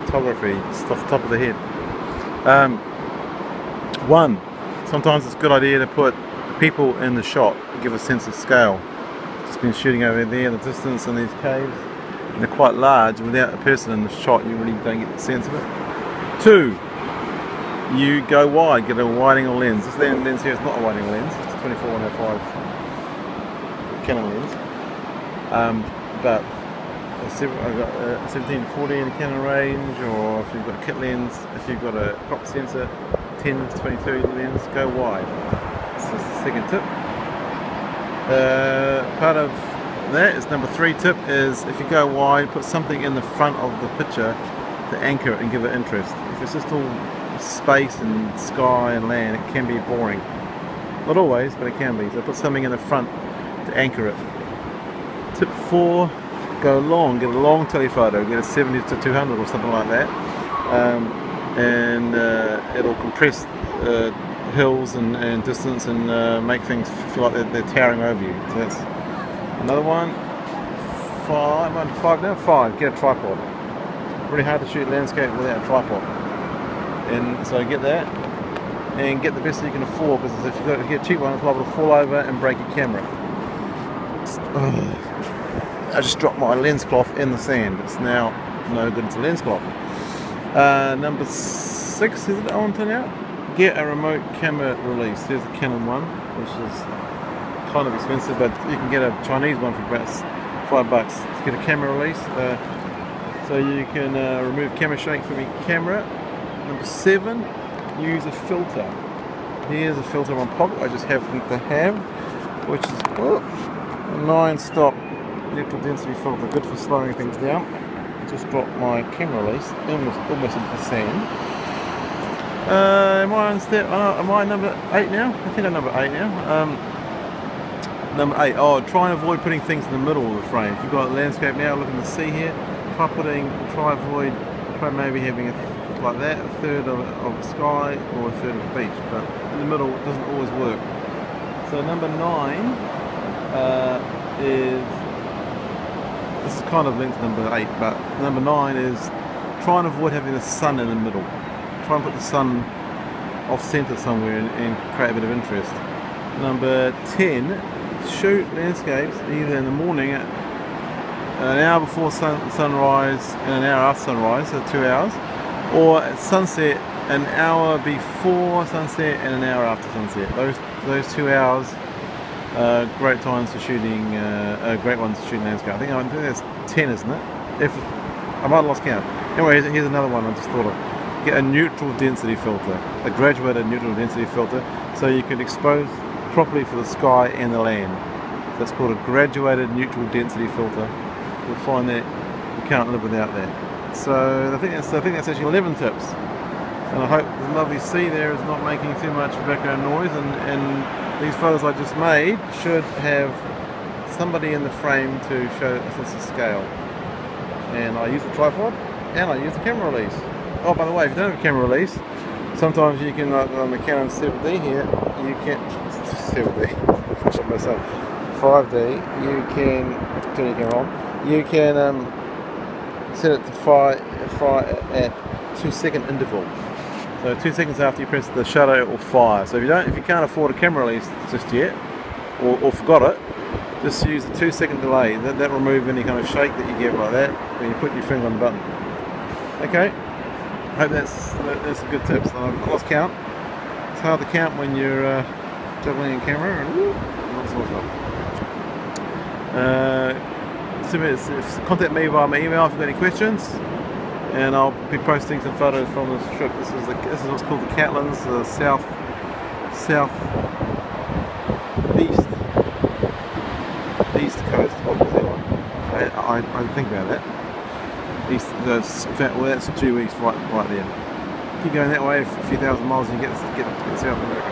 photography, just off the top of the head. Sometimes it's a good idea to put people in the shot to give a sense of scale. Just been shooting over there in the distance in these caves, and they're quite large. Without a person in the shot, you really don't get the sense of it. 2, you go wide, get a wide-angle lens. This lens here is not a wide-angle lens, it's a 24-105 Canon lens. But I've got a 17-40 in the Canon range, or if you've got a kit lens, if you've got a crop sensor, 10-22 lens, go wide. This is the second tip. Part of that is number 3 tip is if you go wide, put something in the front of the picture to anchor it and give it interest. If it's just all space and sky and land, it can be boring. Not always, but it can be. So put something in the front to anchor it. Tip 4, go long, get a long telephoto, get a 70-200 or something like that, and it'll compress hills and distance and make things feel like they're towering over you. So that's another one. 5, get a tripod. Really hard to shoot landscape without a tripod, and so get that and get the best that you can afford, because if you get a cheap one, it's liable to fall over and break your camera. I just dropped my lens cloth in the sand. It's now no good as a lens cloth. Number 6, is it on to now? Get a remote camera release. Here's a Canon one, which is kind of expensive, but you can get a Chinese one for about $5. Let's get a camera release, so you can remove camera shake from your camera. Number 7, use a filter. Here's a filter on pocket I just happen to have, which is a 9-stop neutral density filter, good for slowing things down. Just dropped my camera release almost into the sand. Am I number 8 now? I think I'm number 8 now. Number 8, try and avoid putting things in the middle of the frame. If you've got a landscape now, look in the sea here, try maybe having like that, a third of the sky or a third of the beach, but in the middle it doesn't always work. So number 9 this is kind of linked to number 8, but number 9 is try and avoid having the sun in the middle. Try and put the sun off center somewhere and create a bit of interest. Number 10, shoot landscapes either in the morning at an hour before sunrise and an hour after sunrise, so 2 hours, or at sunset an hour before sunset and an hour after sunset. Those 2 hours great times for shooting, great ones to shoot landscape. I think that's 10, isn't it? I might have lost count. Anyway, here's another one I just thought of. Get a neutral density filter, a graduated neutral density filter, so you can expose properly for the sky and the land. That's called a graduated neutral density filter. You'll find that you can't live without that. So I think that's actually 11 tips. And I hope the lovely sea there is not making too much background noise, and these photos I just made should have somebody in the frame to show a sense of scale. And I use a tripod and I use a camera release. Oh, by the way, if you don't have a camera release, sometimes you can, like on the Canon 7D here, you can 7D, 5D, you can turn your camera on. You can set it to fire at 2-second interval. So 2 seconds after you press the shutter, it will fire. So if you can't afford a camera release just yet, or forgot it, just use the 2-second delay. That'll remove any kind of shake that you get like that when you put your finger on the button. Okay, I hope that's some good tips. I lost count. It's hard to count when you're juggling a camera and all sorts of stuff. Contact me via my email if you've got any questions, and I'll be posting some photos from this trip. This is what's called the Catlins, the east coast of New Zealand. I think about that. That's due east right there. Keep going that way a few thousand miles and you get to South America.